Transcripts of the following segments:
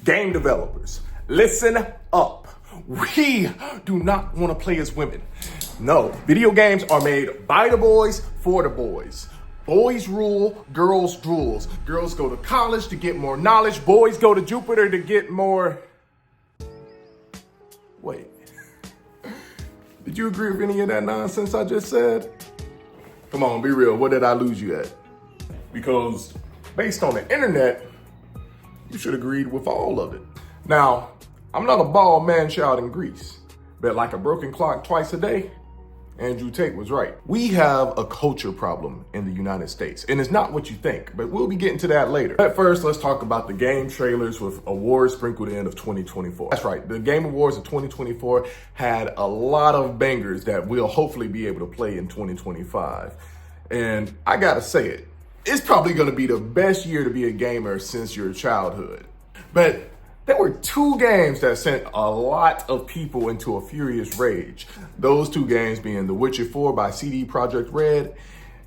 Game developers, listen up. We do not want to play as women. No, video games are made by the boys for the boys. Boys rule, girls drools. Girls go to college to get more knowledge. Boys go to Jupiter to get more... Wait. Did you agree with any of that nonsense I just said? Come on, be real. What did I lose you at? Because based on the internet, you should agreed with all of it. Now, I'm not a bald man child in Greece, but like a broken clock twice a day, Andrew Tate was right. We have a culture problem in the United States, and it's not what you think, but we'll be getting to that later. But first, let's talk about the game trailers with awards sprinkled in of 2024. That's right, the Game Awards of 2024 had a lot of bangers that we'll hopefully be able to play in 2025. And I gotta say it, it's probably gonna be the best year to be a gamer since your childhood. But there were two games that sent a lot of people into a furious rage. Those two games being The Witcher 4 by CD Projekt Red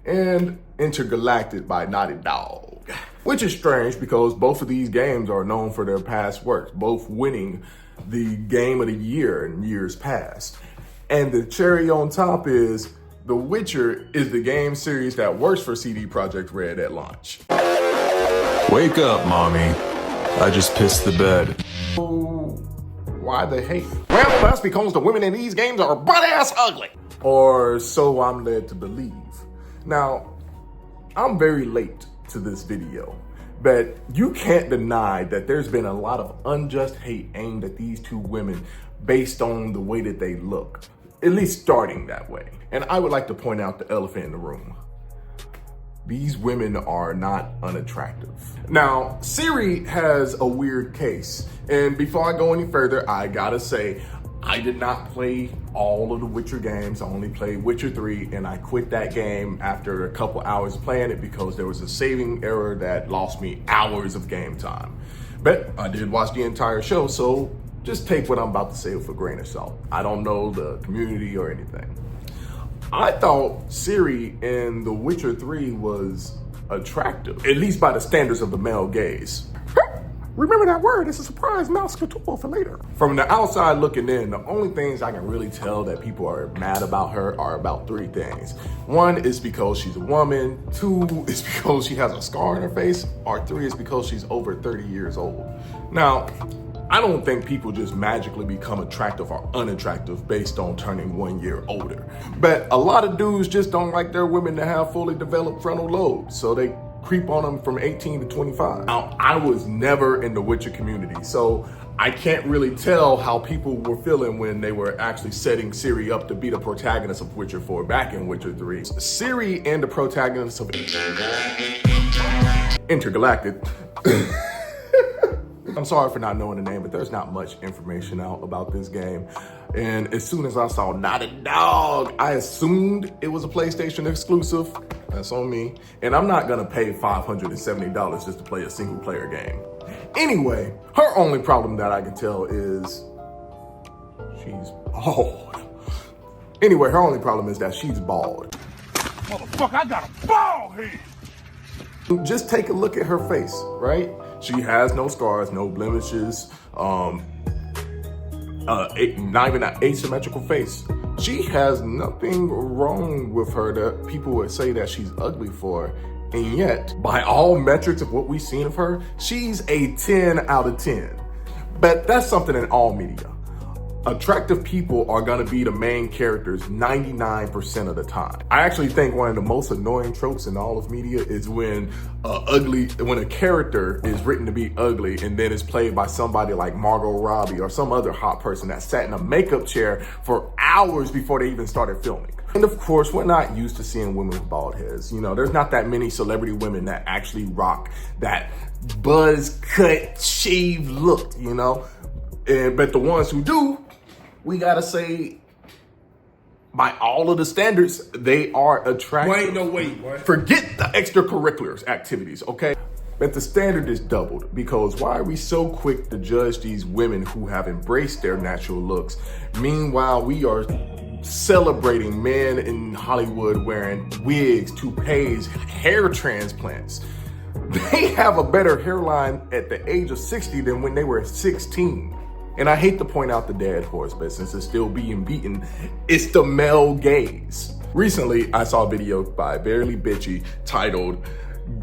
and Intergalactic by Naughty Dog. Which is strange because both of these games are known for their past works, both winning the Game of the Year in years past. And the cherry on top is The Witcher is the game series that works for CD Projekt Red at launch. Wake up, mommy. I just pissed the bed. Oh, why the hate? Well, that's because the women in these games are butt-ass ugly. Or so I'm led to believe. Now, I'm very late to this video, but you can't deny that there's been a lot of unjust hate aimed at these two women based on the way that they look, at least starting that way. And I would like to point out the elephant in the room. These women are not unattractive. Now, Siri has a weird case. And before I go any further, I gotta say, I did not play all of the Witcher games. I only played Witcher 3, and I quit that game after a couple hours playing it because there was a saving error that lost me hours of game time. But I did watch the entire show, so just take what I'm about to say with a grain of salt. I don't know the community or anything. I thought Ciri in The Witcher 3 was attractive, at least by the standards of the male gaze. Remember that word, it's a surprise mouse couture for later. From the outside looking in, the only things I can really tell that people are mad about her are about three things. One is because she's a woman, two is because she has a scar on her face, or three is because she's over 30 years old. Now, I don't think people just magically become attractive or unattractive based on turning 1 year older. But a lot of dudes just don't like their women to have fully developed frontal lobes, so they creep on them from 18 to 25. Now, I was never in the Witcher community, so I can't really tell how people were feeling when they were actually setting Ciri up to be the protagonist of Witcher 4 back in Witcher 3. Ciri and the protagonist of Intergalactic. I'm sorry for not knowing the name, but there's not much information out about this game. And as soon as I saw Naughty Dog, I assumed it was a PlayStation exclusive. That's on me. And I'm not gonna pay $570 just to play a single player game. Anyway, her only problem that I can tell is she's bald. Anyway, her only problem is that she's bald. Motherfucker, I got a bald head. Just take a look at her face, right? She has no scars, no blemishes, not even an asymmetrical face. She has nothing wrong with her that people would say that she's ugly for. And yet, by all metrics of what we've seen of her, she's a 10 out of 10. But that's something in all media. Attractive people are gonna be the main characters 99% of the time. I actually think one of the most annoying tropes in all of media is when a character is written to be ugly and then is played by somebody like Margot Robbie or some other hot person that sat in a makeup chair for hours before they even started filming. And of course, we're not used to seeing women with bald heads. You know, there's not that many celebrity women that actually rock that buzz cut, shaved look, you know? But the ones who do, we gotta say, by all of the standards, they are attractive. Wait. Forget the extracurriculars activities, okay? But the standard is doubled because why are we so quick to judge these women who have embraced their natural looks? Meanwhile, we are celebrating men in Hollywood wearing wigs, toupees, hair transplants. They have a better hairline at the age of 60 than when they were 16. And I hate to point out the dead horse, but since it's still being beaten, it's the male gaze. Recently, I saw a video by Barely Bitchy titled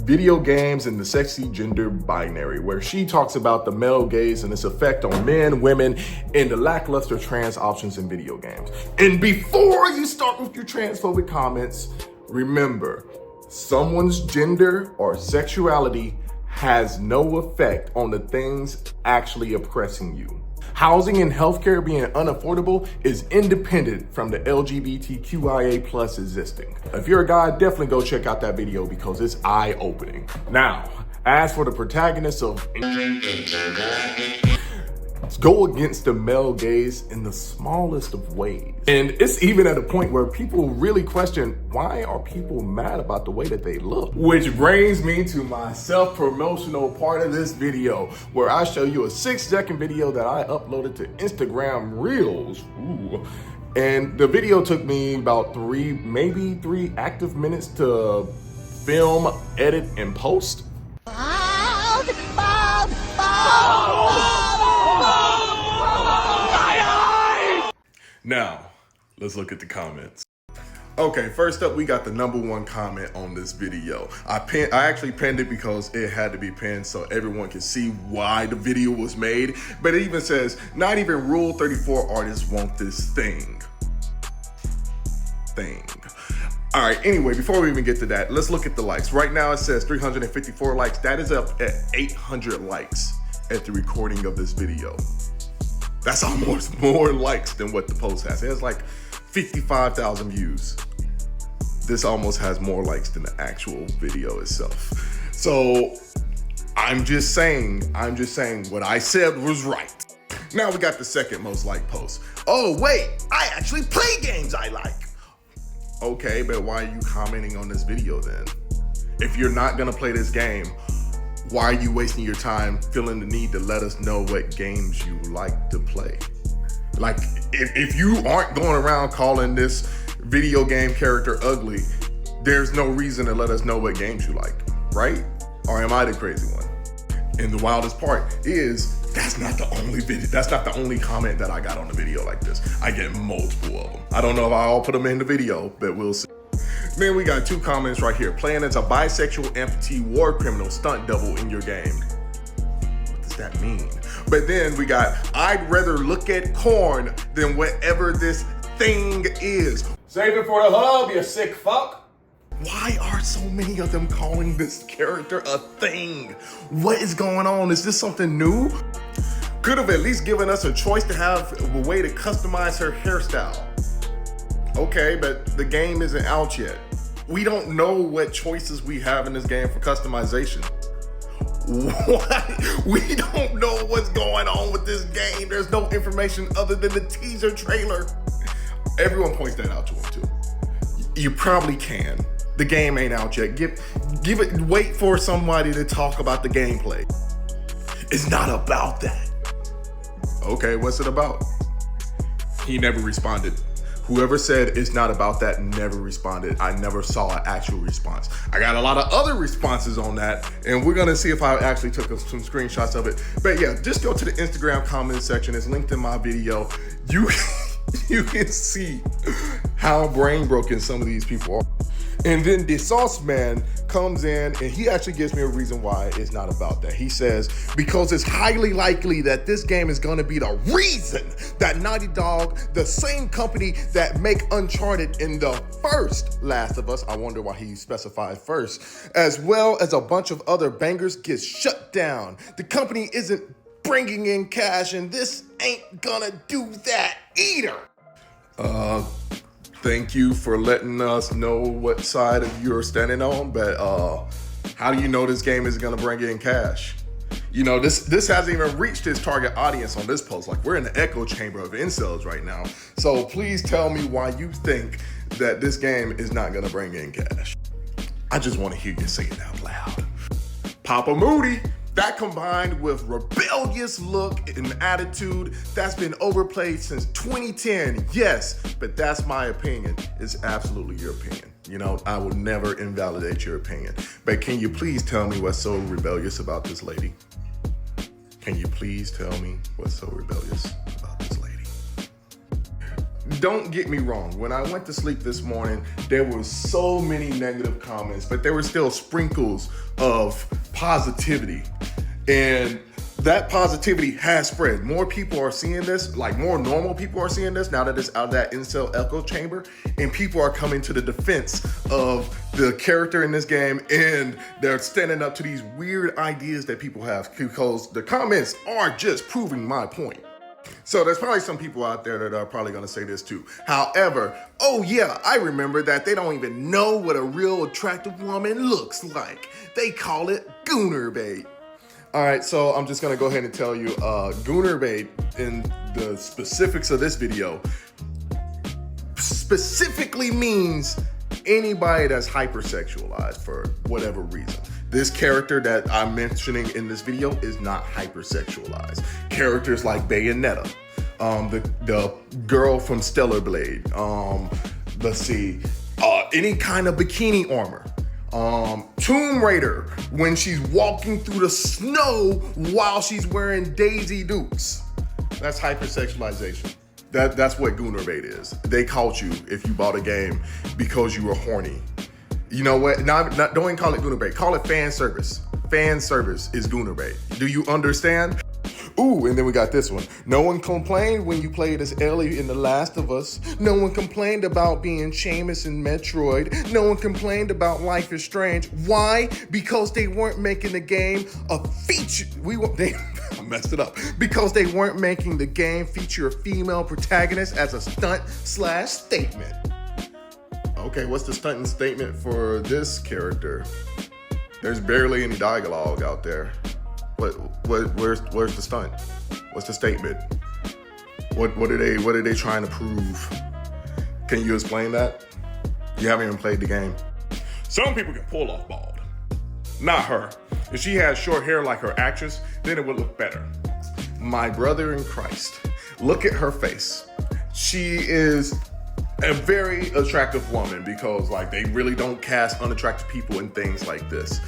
Video Games and the Sexy Gender Binary, where she talks about the male gaze and its effect on men, women, and the lackluster trans options in video games. And before you start with your transphobic comments, remember, someone's gender or sexuality has no effect on the things actually oppressing you. Housing and healthcare being unaffordable is independent from the LGBTQIA plus existing. If you're a guy, definitely go check out that video because it's eye-opening. Now, as for the protagonist of go against the male gaze in the smallest of ways. And it's even at a point where people really question, why are people mad about the way that they look? Which brings me to my self-promotional part of this video, where I show you a 6-second video that I uploaded to Instagram Reels. Ooh. And the video took me about maybe three active minutes to film, edit, and post. Now, let's look at the comments. Okay, first up, we got the #1 comment on this video. I actually pinned it because it had to be pinned so everyone can see why the video was made. But it even says, not even Rule 34 artists want this thing. All right, anyway, before we even get to that, let's look at the likes. Right now it says 354 likes. That is up at 800 likes at the recording of this video. That's almost more likes than what the post has. It has like 55,000 views. This almost has more likes than the actual video itself. So I'm just saying what I said was right. Now we got the second most liked post. Oh wait, I actually play games I like. Okay, but why are you commenting on this video then? If you're not gonna play this game, why are you wasting your time feeling the need to let us know what games you like to play? Like, if you aren't going around calling this video game character ugly, there's no reason to let us know what games you like, right? Or am I the crazy one? And the wildest part is, that's not the only comment that I got on the video like this. I get multiple of them. I don't know if I'll put them in the video, but we'll see. Then we got 2 comments right here. Playing as a bisexual amputee war criminal stunt double in your game. What does that mean? But then we got, I'd rather look at corn than whatever this thing is. Save it for the hub, you sick fuck. Why are so many of them calling this character a thing? What is going on? Is this something new? Could have at least given us a choice to have a way to customize her hairstyle. Okay, but the game isn't out yet. We don't know what choices we have in this game for customization. What? We don't know what's going on with this game. There's no information other than the teaser trailer. Everyone points that out to him too. You probably can. The game ain't out yet. Wait for somebody to talk about the gameplay. It's not about that. Okay, what's it about? He never responded. Whoever said it's not about that never responded. I never saw an actual response. I got a lot of other responses on that, and we're gonna see if I actually took some screenshots of it. But yeah, just go to the Instagram comment section. It's linked in my video. You can see how brain broken some of these people are. And then the sauce man comes in and he actually gives me a reason why it's not about that. He says, because it's highly likely that this game is gonna be the reason that Naughty Dog, the same company that make Uncharted in the first Last of Us, I wonder why he specified first, as well as a bunch of other bangers, gets shut down. The company isn't bringing in cash and this ain't gonna do that either. Thank you for letting us know what side of you're standing on, but how do you know this game is gonna bring in cash? You know, this hasn't even reached its target audience on this post. Like, we're in the echo chamber of incels right now. So please tell me why you think that this game is not gonna bring in cash. I just wanna hear you say it out loud. Papa Moody. That combined with rebellious look and attitude that's been overplayed since 2010. Yes, but that's my opinion. It's absolutely your opinion. You know, I will never invalidate your opinion. But can you please tell me what's so rebellious about this lady? Can you please tell me what's so rebellious about this lady? Don't get me wrong. When I went to sleep this morning, there were so many negative comments, but there were still sprinkles of positivity. And that positivity has spread. More people are seeing this, like more normal people are seeing this now that it's out of that incel echo chamber, and people are coming to the defense of the character in this game, and they're standing up to these weird ideas that people have, because the comments are just proving my point. So there's probably some people out there that are probably gonna say this too. However, oh yeah, I remember that they don't even know what a real attractive woman looks like. They call it gooner bait. All right, so I'm just gonna go ahead and tell you, gooner bait in the specifics of this video specifically means anybody that's hypersexualized for whatever reason. This character that I'm mentioning in this video is not hypersexualized. Characters like Bayonetta, the girl from Stellar Blade, let's see, any kind of bikini armor. Tomb Raider, when she's walking through the snow while she's wearing Daisy Dukes. That's hypersexualization. That's what gooner bait is. They caught you if you bought a game because you were horny. You know what? Don't even call it gooner bait. Call it fan service. Fan service is gooner bait. Do you understand? Ooh, and then we got this one. No one complained when you played as Ellie in The Last of Us. No one complained about being Seamus in Metroid. No one complained about Life is Strange. Why? Because they weren't making the game a feature. I messed it up. Because they weren't making the game feature a female protagonist as a stunt/statement. Okay, what's the stunt and statement for this character? There's barely any dialogue out there. Where's the stunt? What's the statement? What are they trying to prove? Can you explain that? You haven't even played the game. Some people can pull off bald. Not her. If she had short hair like her actress, then it would look better. My brother in Christ, look at her face. She is a very attractive woman, because like they really don't cast unattractive people in things like this.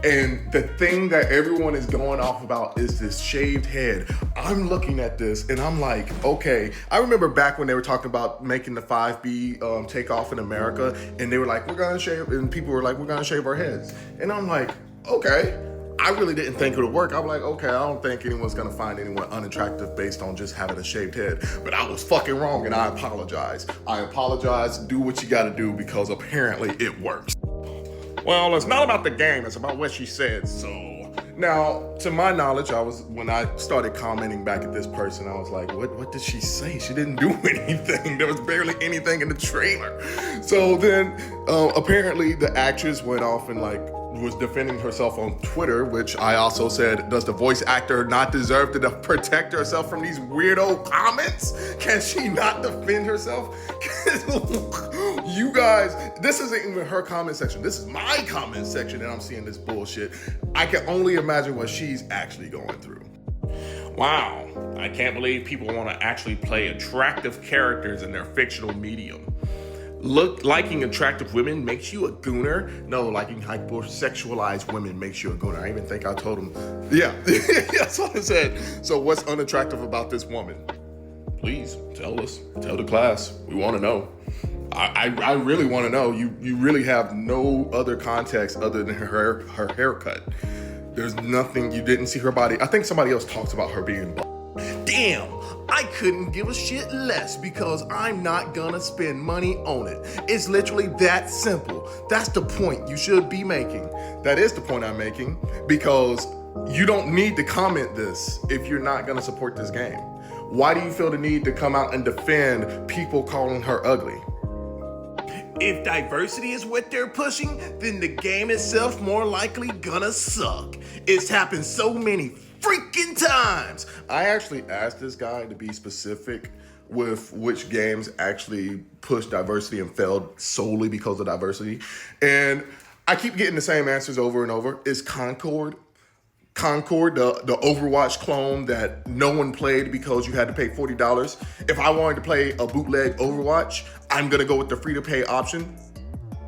And the thing that everyone is going off about is this shaved head. I'm looking at this and I'm like, okay. I remember back when they were talking about making the 5B take off in America, and they were like, we're gonna shave, and people were like, we're gonna shave our heads. And I'm like, okay. I really didn't think it would work. I'm like, okay, I don't think anyone's gonna find anyone unattractive based on just having a shaved head. But I was fucking wrong, and I apologize. I apologize. Do what you gotta do, because apparently it works. Well, it's not about the game, it's about what she said. So now, to my knowledge, when I started commenting back at this person, I was like, what did she say? She didn't do anything. There was barely anything in the trailer. So then apparently the actress went off and like was defending herself on Twitter, which I also said, does the voice actor not deserve to protect herself from these weirdo comments? Can she not defend herself? You guys, this isn't even her comment section. This is my comment section, and I'm seeing this bullshit. I can only imagine what she's actually going through. Wow, I can't believe people want to actually play attractive characters in their fictional medium. Liking attractive women makes you a gooner? No, liking hypersexualized women makes you a gooner. I even think I told him. Yeah, that's what I said. So what's unattractive about this woman? Please tell us, tell the class. We want to know. I really want to know. You really have no other context other than her haircut. There's nothing, you didn't see her body. I think somebody else talks about her being bald. Damn, I couldn't give a shit less, because I'm not gonna spend money on it. It's literally that simple. That's the point you should be making. That is the point I'm making, because you don't need to comment this if you're not gonna support this game. Why do you feel the need to come out and defend people calling her ugly? If diversity is what they're pushing, then the game itself more likely gonna suck. It's happened so many freaking times. I actually asked this guy to be specific with which games actually pushed diversity and failed solely because of diversity. And I keep getting the same answers over and over. It's Concord, the Overwatch clone that no one played because you had to pay $40. If I wanted to play a bootleg Overwatch, I'm gonna go with the free-to-pay option.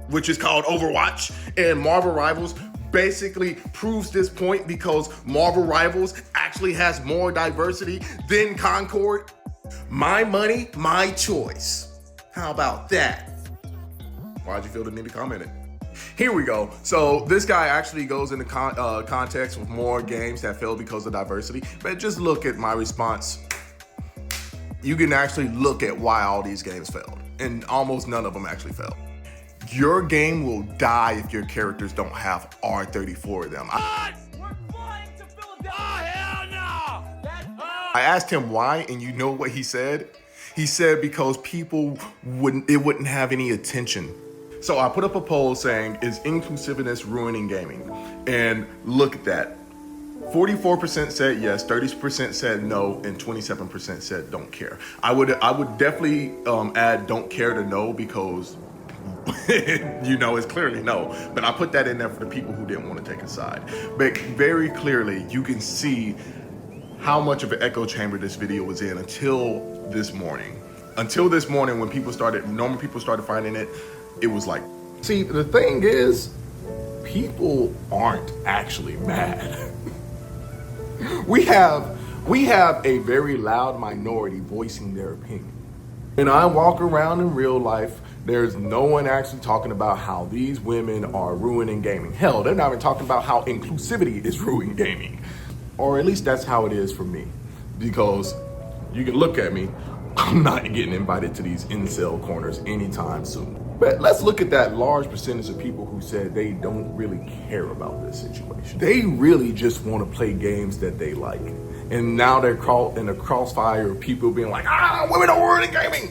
which is called Overwatch, and Marvel Rivals basically proves this point because Marvel Rivals actually has more diversity than Concord. My money, my choice. How about that? Why'd you feel the need to comment it? Here we go. So this guy actually goes into context with more games that failed because of diversity, but just look at my response. You can actually look at why all these games failed, and almost none of them actually failed. Your game will die if your characters don't have R34 in them. We're flying to Philadelphia. Oh, hell no! I asked him why, and you know what he said? He said because people wouldn't have any attention. So I put up a poll saying, is inclusiveness ruining gaming? And look at that. 44% said yes, 30% said no, and 27% said don't care. I would definitely add don't care to no because you know, it's clearly no. But I put that in there for the people who didn't want to take a side. But very clearly, you can see how much of an echo chamber this video was in until this morning. Until this morning, when normal people started finding it, it was like, see, the thing is, people aren't actually mad. We have a very loud minority voicing their opinion. And I walk around in real life, there's no one actually talking about how these women are ruining gaming. Hell, they're not even talking about how inclusivity is ruining gaming. Or at least that's how it is for me. Because you can look at me, I'm not getting invited to these incel corners anytime soon. But let's look at that large percentage of people who said they don't really care about this situation. They really just want to play games that they like. And now they're caught in a crossfire of people being like, women are ruining gaming.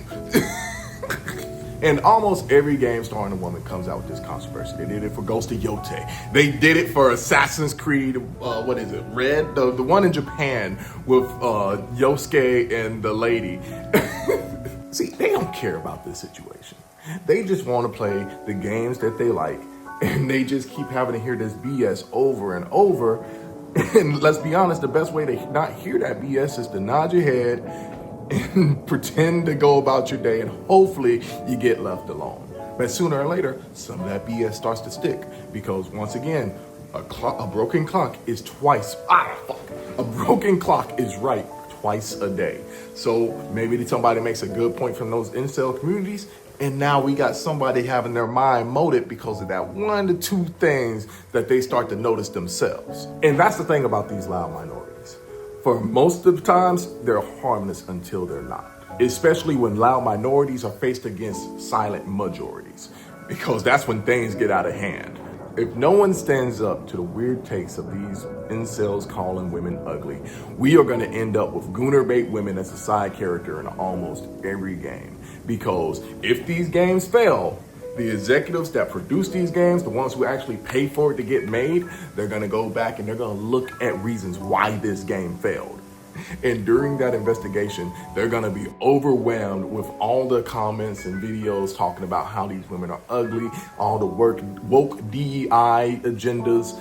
And almost every game starring a woman comes out with this controversy. They did it for Ghost of Yote. They did it for Assassin's Creed, Red? The one in Japan with Yosuke and the lady. See, they don't care about this situation. They just want to play the games that they like, and they just keep having to hear this BS over and over. And let's be honest, the best way to not hear that BS is to nod your head and pretend to go about your day, and hopefully you get left alone. But sooner or later, some of that BS starts to stick, because once again, a broken clock is a broken clock is right twice a day. So maybe somebody makes a good point from those incel communities, and now we got somebody having their mind molded because of that 1 to 2 things that they start to notice themselves. And that's the thing about these loud minorities. For most of the times, they're harmless until they're not. Especially when loud minorities are faced against silent majorities, because that's when things get out of hand. If no one stands up to the weird takes of these incels calling women ugly, we are going to end up with gooner bait women as a side character in almost every game. Because if these games fail, the executives that produce these games, the ones who actually pay for it to get made, they're going to go back and they're going to look at reasons why this game failed. And during that investigation, they're going to be overwhelmed with all the comments and videos talking about how these women are ugly, all the woke DEI agendas,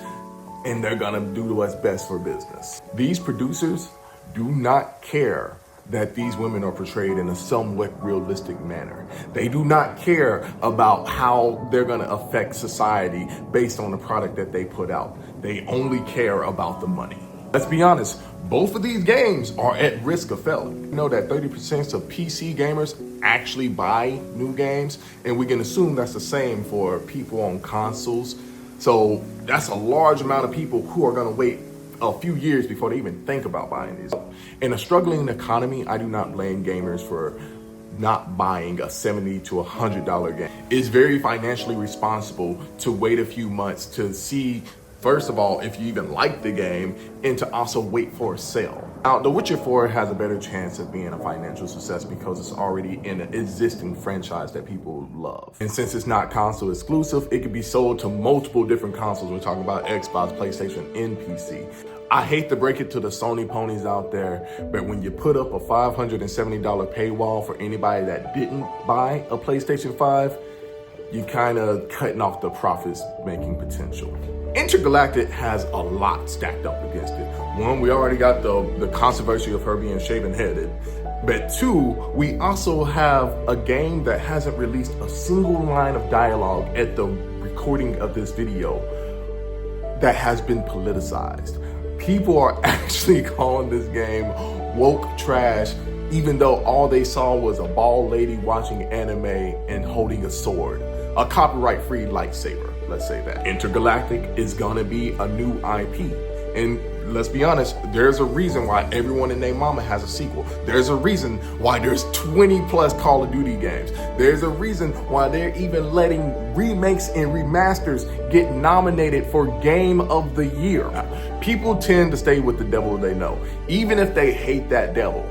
and they're going to do what's best for business. These producers do not care that these women are portrayed in a somewhat realistic manner. They do not care about how they're going to affect society based on the product that they put out. They only care about the money. Let's be honest, both of these games are at risk of failing. You know that 30% of PC gamers actually buy new games, and we can assume that's the same for people on consoles. So that's a large amount of people who are going to wait a few years before they even think about buying these. In a struggling economy, I do not blame gamers for not buying a $70 to $100 game. It's very financially responsible to wait a few months to see, first of all, if you even like the game, and to also wait for a sale. Now, The Witcher 4 has a better chance of being a financial success because it's already in an existing franchise that people love. And since it's not console exclusive, it can be sold to multiple different consoles. We're talking about Xbox, PlayStation, and PC. I hate to break it to the Sony ponies out there, but when you put up a $570 paywall for anybody that didn't buy a PlayStation 5, you kind of cutting off the profits making potential. Intergalactic has a lot stacked up against it. One, we already got the controversy of her being shaven-headed. But two, we also have a game that hasn't released a single line of dialogue at the recording of this video that has been politicized. People are actually calling this game woke trash, even though all they saw was a bald lady watching anime and holding a sword. A copyright-free lightsaber, let's say that. Intergalactic is gonna be a new IP. And let's be honest, there's a reason why everyone and their mama has a sequel. There's a reason why there's 20 plus Call of Duty games. There's a reason why they're even letting remakes and remasters get nominated for Game of the Year. People tend to stay with the devil they know, even if they hate that devil.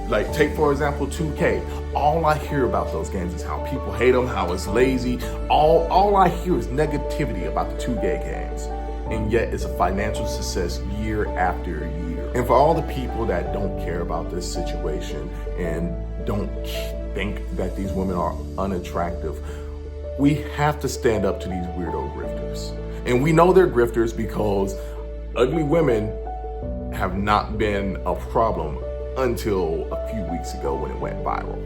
Like, take for example 2K. All I hear about those games is how people hate them, how it's lazy. All I hear is negativity about the 2K games. And yet it's a financial success year after year. And for all the people that don't care about this situation and don't think that these women are unattractive, we have to stand up to these weirdo grifters. And we know they're grifters because ugly women have not been a problem until a few weeks ago when it went viral.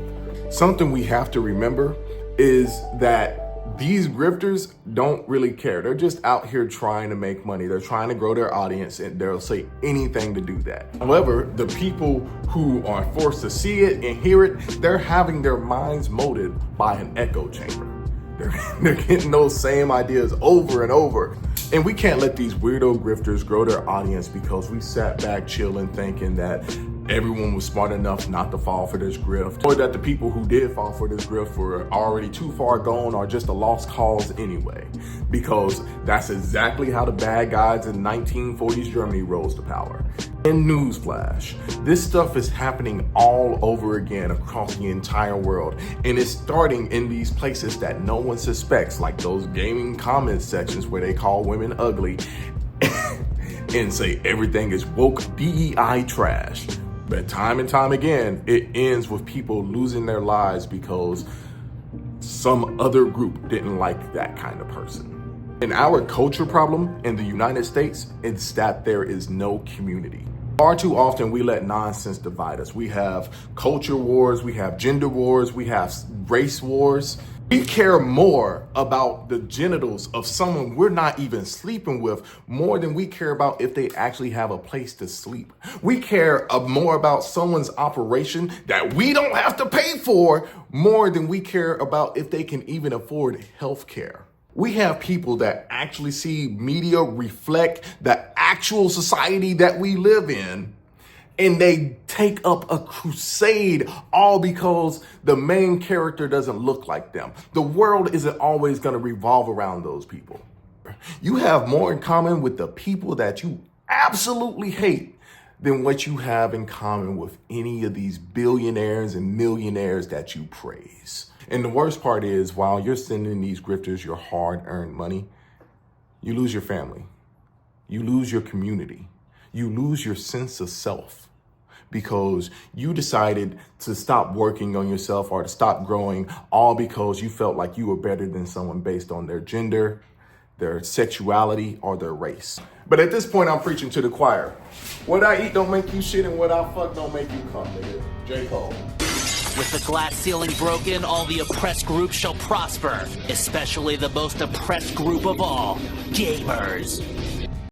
Something we have to remember is that these grifters don't really care. They're just out here trying to make money. They're trying to grow their audience, and they'll say anything to do that. However, the people who are forced to see it and hear it, they're having their minds molded by an echo chamber. They're getting those same ideas over and over. And we can't let these weirdo grifters grow their audience because we sat back chilling thinking that everyone was smart enough not to fall for this grift, or that the people who did fall for this grift were already too far gone or just a lost cause anyway. Because that's exactly how the bad guys in 1940s Germany rose to power. And newsflash, this stuff is happening all over again across the entire world. And it's starting in these places that no one suspects, like those gaming comment sections where they call women ugly and say everything is woke DEI trash. But time and time again, it ends with people losing their lives because some other group didn't like that kind of person. And our culture problem in the United States is that there is no community. Far too often we let nonsense divide us. We have culture wars, we have gender wars, we have race wars. We care more about the genitals of someone we're not even sleeping with more than we care about if they actually have a place to sleep. We care more about someone's operation that we don't have to pay for more than we care about if they can even afford health care. We have people that actually see media reflect the actual society that we live in, and they take up a crusade all because the main character doesn't look like them. The world isn't always going to revolve around those people. You have more in common with the people that you absolutely hate than what you have in common with any of these billionaires and millionaires that you praise. And the worst part is, while you're sending these grifters your hard-earned money, you lose your family. You lose your community. You lose your sense of self because you decided to stop working on yourself or to stop growing, all because you felt like you were better than someone based on their gender, their sexuality, or their race. But at this point, I'm preaching to the choir. What I eat don't make you shit, and what I fuck don't make you come, nigga. J. Cole. With the glass ceiling broken, all the oppressed groups shall prosper, especially the most oppressed group of all, gamers.